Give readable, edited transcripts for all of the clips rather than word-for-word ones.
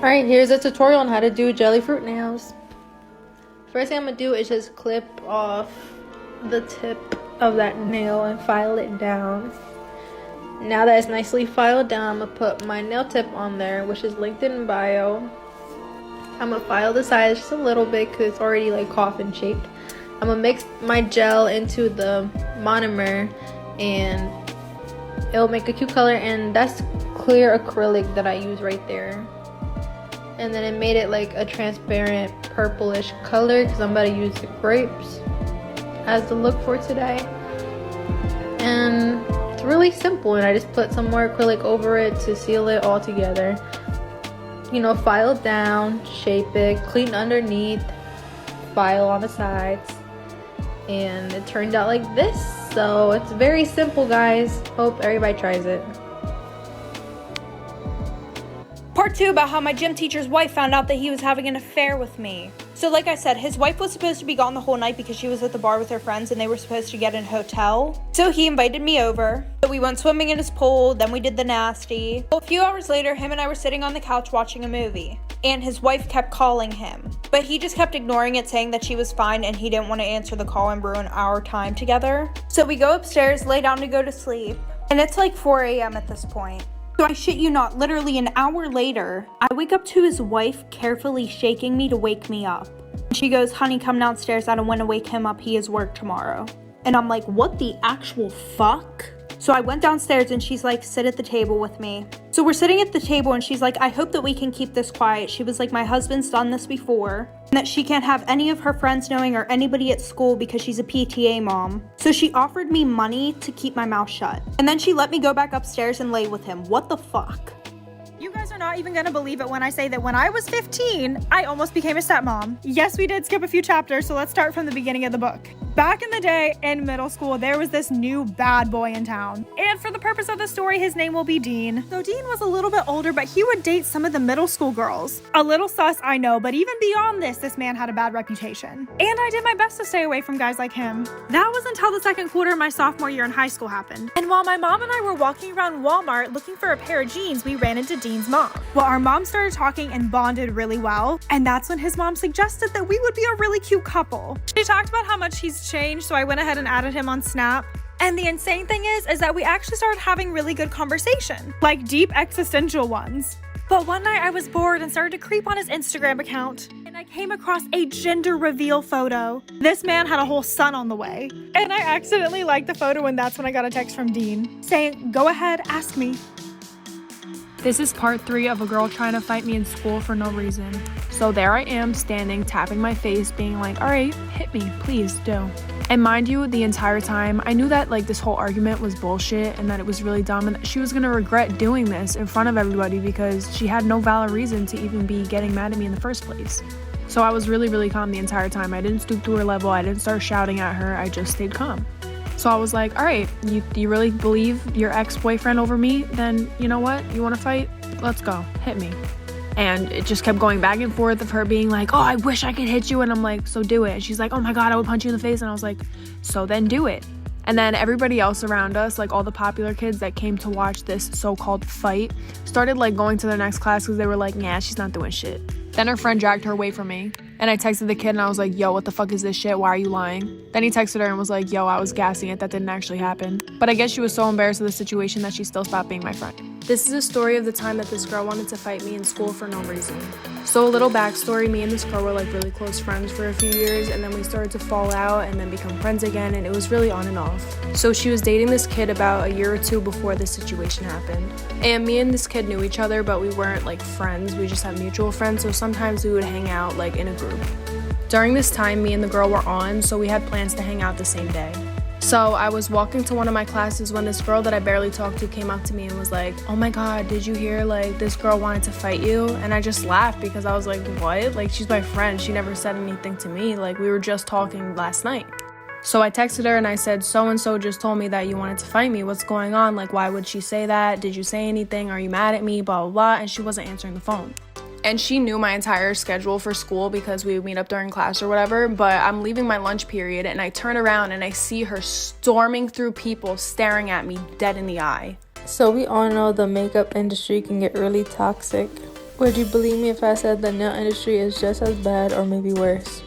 Alright, here's a tutorial on how to do jelly fruit nails. First thing I'm going to do is just clip off the tip of that nail and file it down. Now that it's nicely filed down, I'm going to put my nail tip on there, which is linked in bio. I'm going to file the sides just a little bit because it's already like coffin shaped. I'm going to mix my gel into the monomer and it'll make a cute color, and that's clear acrylic that I use right there. And then it made it like a transparent purplish color because I'm about to use the grapes as the look for today. And it's really simple, and I just put some more acrylic over it to seal it all together. You know, file down, shape it, clean underneath, file on the sides, and it turned out like this. So it's very simple, guys. Hope everybody tries it. Part 2 about how my gym teacher's wife found out that he was having an affair with me. So like I said, his wife was supposed to be gone the whole night because she was at the bar with her friends and they were supposed to get in a hotel. So he invited me over. So we went swimming in his pool, then we did the nasty. Well, a few hours later, him and I were sitting on the couch watching a movie. And his wife kept calling him. But he just kept ignoring it, saying that she was fine and he didn't want to answer the call and ruin our time together. So we go upstairs, lay down to go to sleep. And it's like 4 a.m. at this point. So I shit you not, literally an hour later, I wake up to his wife carefully shaking me to wake me up. She goes, "Honey, come downstairs. I don't want to wake him up. He has work tomorrow." And I'm like, what the actual fuck? So I went downstairs and she's like, "Sit at the table with me." So we're sitting at the table and she's like, "I hope that we can keep this quiet." She was like, "My husband's done this before, and that she can't have any of her friends knowing or anybody at school because she's a PTA mom." So she offered me money to keep my mouth shut. And then she let me go back upstairs and lay with him. What the fuck? You guys are not even gonna believe it when I say that when I was 15, I almost became a stepmom. Yes, we did skip a few chapters, so let's start from the beginning of the book. Back in the day, in middle school, there was this new bad boy in town. And for the purpose of the story, his name will be Dean. So Dean was a little bit older, but he would date some of the middle school girls. A little sus, I know, but even beyond this man had a bad reputation. And I did my best to stay away from guys like him. That was until the second quarter of my sophomore year in high school happened. And while my mom and I were walking around Walmart looking for a pair of jeans, we ran into Dean's mom. Well, our mom started talking and bonded really well, and that's when his mom suggested that we would be a really cute couple. She talked about how much he's changed, so I went ahead and added him on Snap. And the insane thing is that we actually started having really good conversation, like deep existential ones. But one night I was bored and started to creep on his Instagram account, and I came across a gender reveal photo. This man had a whole son on the way, and I accidentally liked the photo, and that's when I got a text from Dean saying, "Go ahead, ask me." This is part 3 of a girl trying to fight me in school for no reason. So there I am standing, tapping my face, being like, "All right, hit me, please do." And mind you, the entire time, I knew that like this whole argument was bullshit and that it was really dumb and that she was gonna regret doing this in front of everybody because she had no valid reason to even be getting mad at me in the first place. So I was really calm the entire time. I didn't stoop to her level. I didn't start shouting at her. I just stayed calm. So I was like, all right, you really believe your ex-boyfriend over me? Then you know what? You want to fight? Let's go. Hit me. And it just kept going back and forth of her being like, "Oh, I wish I could hit you." And I'm like, "So do it." And she's like, "Oh my God, I would punch you in the face." And I was like, "So then do it." And then everybody else around us, like all the popular kids that came to watch this so-called fight, started like going to their next class because they were like, "Nah, she's not doing shit." Then her friend dragged her away from me. And I texted the kid and I was like, "Yo, what the fuck is this shit? Why are you lying?" Then he texted her and was like, "Yo, I was gassing it. That didn't actually happen." But I guess she was so embarrassed of the situation that she still stopped being my friend. This is a story of the time that this girl wanted to fight me in school for no reason. So a little backstory, me and this girl were like really close friends for a few years, and then we started to fall out and then become friends again, and it was really on and off. So she was dating this kid about a year or two before this situation happened. And me and this kid knew each other, but we weren't like friends, we just had mutual friends, so sometimes we would hang out like in a group. During this time, me and the girl were on, so we had plans to hang out the same day. So I was walking to one of my classes when this girl that I barely talked to came up to me and was like, "Oh my God, did you hear like this girl wanted to fight you?" And I just laughed because I was like, what? Like, she's my friend. She never said anything to me. Like, we were just talking last night. So I texted her and I said, "So-and-so just told me that you wanted to fight me. What's going on? Like, why would she say that? Did you say anything? Are you mad at me? Blah, blah, blah." And she wasn't answering the phone. And she knew my entire schedule for school because we would meet up during class or whatever, but I'm leaving my lunch period and I turn around and I see her storming through people staring at me dead in the eye. So we all know the makeup industry can get really toxic. Would you believe me if I said the nail industry is just as bad or maybe worse?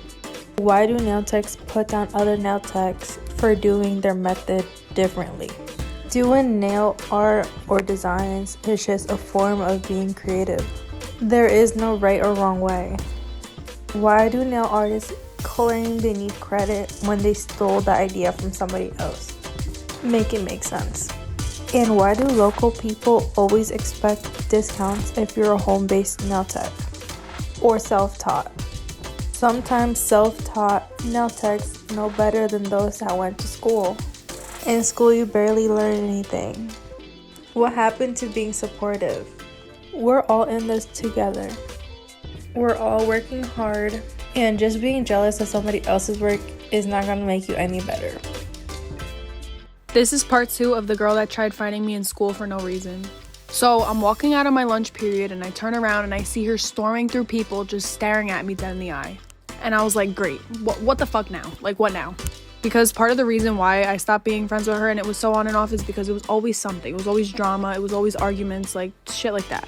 Why do nail techs put down other nail techs for doing their method differently? Doing nail art or designs is just a form of being creative. There is no right or wrong way. Why do nail artists claim they need credit when they stole the idea from somebody else? Make it make sense. And why do local people always expect discounts if you're a home-based nail tech or self-taught? Sometimes self-taught nail techs know better than those that went to school. In school, you barely learn anything. What happened to being supportive? We're all in this together. We're all working hard, and just being jealous of somebody else's work is not going to make you any better. This is part 2 of the girl that tried fighting me in school for no reason. So I'm walking out of my lunch period and I turn around and I see her storming through people just staring at me dead in the eye. And I was like, great, what the fuck now? Like, what now? Because part of the reason why I stopped being friends with her and it was so on and off is because it was always something. It was always drama. It was always arguments, like shit like that.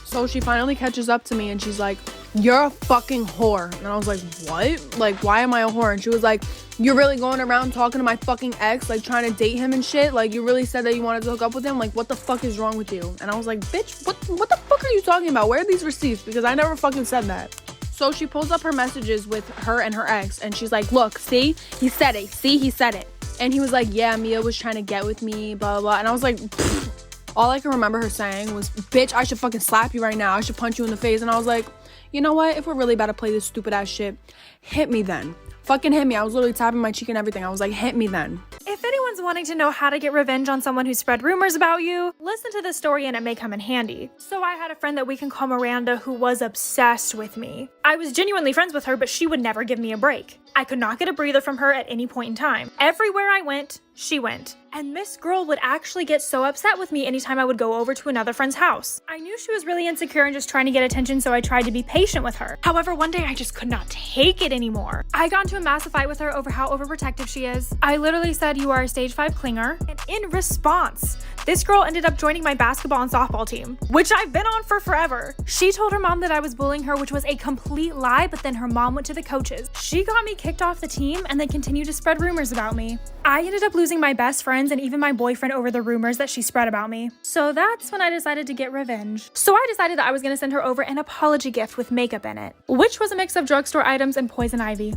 So she finally catches up to me and she's like, you're a fucking whore. And I was like, what? Like, why am I a whore? And she was like, you're really going around talking to my fucking ex, like trying to date him and shit? Like, you really said that you wanted to hook up with him? Like, what the fuck is wrong with you? And I was like, bitch, what the fuck are you talking about? Where are these receipts? Because I never fucking said that. So she pulls up her messages with her and her ex and she's like, look, see, he said it. See, he said it. And he was like, yeah, Mia was trying to get with me, blah, blah, blah. And I was like, pfft. All I can remember her saying was, bitch, I should fucking slap you right now. I should punch you in the face. And I was like, you know what? If we're really about to play this stupid ass shit, hit me then. Fucking hit me. I was literally tapping my cheek and everything. I was like, hit me then. If anyone's wanting to know how to get revenge on someone who spread rumors about you, listen to this story and it may come in handy. So I had a friend that we can call Miranda who was obsessed with me. I was genuinely friends with her, but she would never give me a break. I could not get a breather from her at any point in time. Everywhere I went, she went. And this girl would actually get so upset with me anytime I would go over to another friend's house. I knew she was really insecure and just trying to get attention, so I tried to be patient with her. However, one day I just could not take it anymore. I got into a massive fight with her over how overprotective she is. I literally said, you are a stage 5 clinger. And in response, this girl ended up joining my basketball and softball team, which I've been on for forever. She told her mom that I was bullying her, which was a complete lie, but then her mom went to the coaches. She got me kicked off the team and then continued to spread rumors about me. I ended up losing my best friends and even my boyfriend over the rumors that she spread about me. So that's when I decided to get revenge. So I decided that I was gonna send her over an apology gift with makeup in it, which was a mix of drugstore items and poison ivy.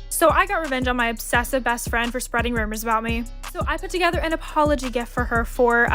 So I got revenge on my obsessive best friend for spreading rumors about me. So I put together an apology gift for her for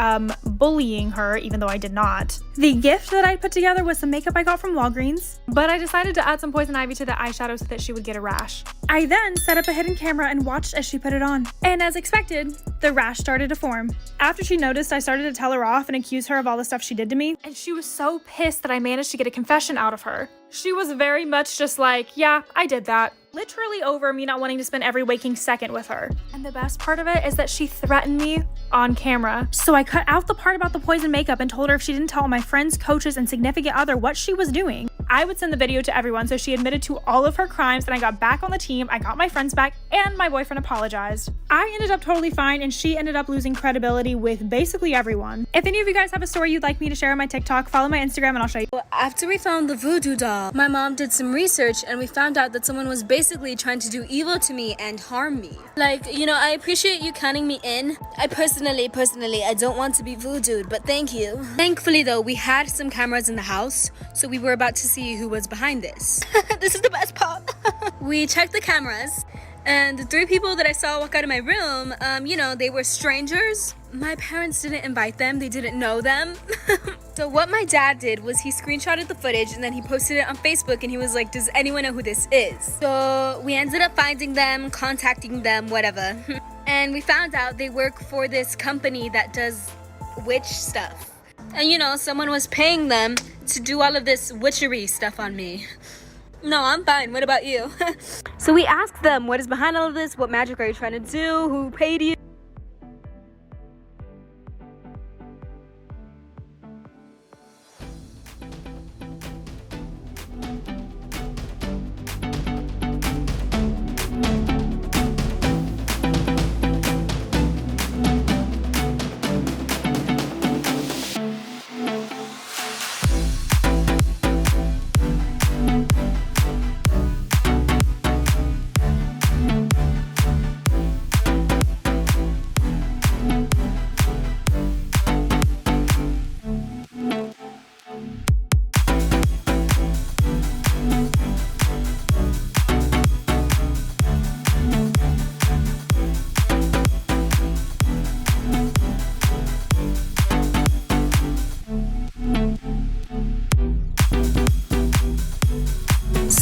bullying her, even though I did not. The gift that I put together was some makeup I got from Walgreens, but I decided to add some poison ivy to the eyeshadow so that she would get a rash. I then set up a hidden camera and watched as she put it on. And as expected, the rash started to form. After she noticed, I started to tell her off and accuse her of all the stuff she did to me. And she was so pissed that I managed to get a confession out of her. She was very much just like, yeah, I did that. Literally over me not wanting to spend every waking second with her. And the best part of it is that she threatened me on camera. So I cut out the part about the poison makeup and told her if she didn't tell my friends, coaches, and significant other what she was doing, I would send the video to everyone. So she admitted to all of her crimes and I got back on the team, I got my friends back, and my boyfriend apologized. I ended up totally fine and she ended up losing credibility with basically everyone. If any of you guys have a story you'd like me to share on my TikTok, follow my Instagram and I'll show you. After we found the voodoo doll, my mom did some research and we found out that someone was basically trying to do evil to me and harm me. Like, you know, I appreciate you counting me in. I personally, I don't want to be voodooed, but thank you. Thankfully though, we had some cameras in the house, so we were about to see who was behind this. This is the best part. We checked the cameras, and the 3 people that I saw walk out of my room, you know, they were strangers. My parents didn't invite them, they didn't know them. So what my dad did was he screenshotted the footage and then he posted it on Facebook and he was like, does anyone know who this is? So we ended up finding them, contacting them, whatever. And we found out they work for this company that does witch stuff. And you know, someone was paying them to do all of this witchery stuff on me. No, I'm fine. What about you? So we asked them, what is behind all of this? What magic are you trying to do? Who paid you?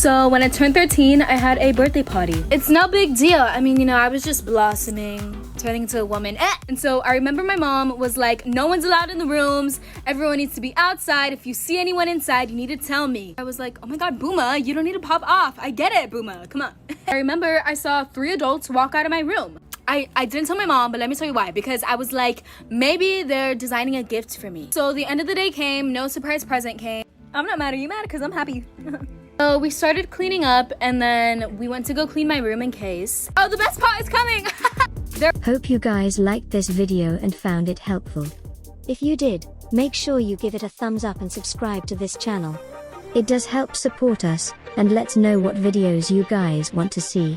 So when I turned 13, I had a birthday party. It's no big deal. I mean, you know, I was just blossoming, turning into a woman. And so I remember my mom was like, no one's allowed in the rooms. Everyone needs to be outside. If you see anyone inside, you need to tell me. I was like, oh my God, Booma, you don't need to pop off. I get it, Booma, come on. I remember I saw 3 adults walk out of my room. I didn't tell my mom, but let me tell you why. Because I was like, maybe they're designing a gift for me. So the end of the day came, no surprise present came. I'm not mad. Are you mad? Because I'm happy. So we started cleaning up, and then we went to go clean my room in case. Oh, the best part is coming! Hope you guys liked this video and found it helpful. If you did, make sure you give it a thumbs up and subscribe to this channel. It does help support us, and let's know what videos you guys want to see.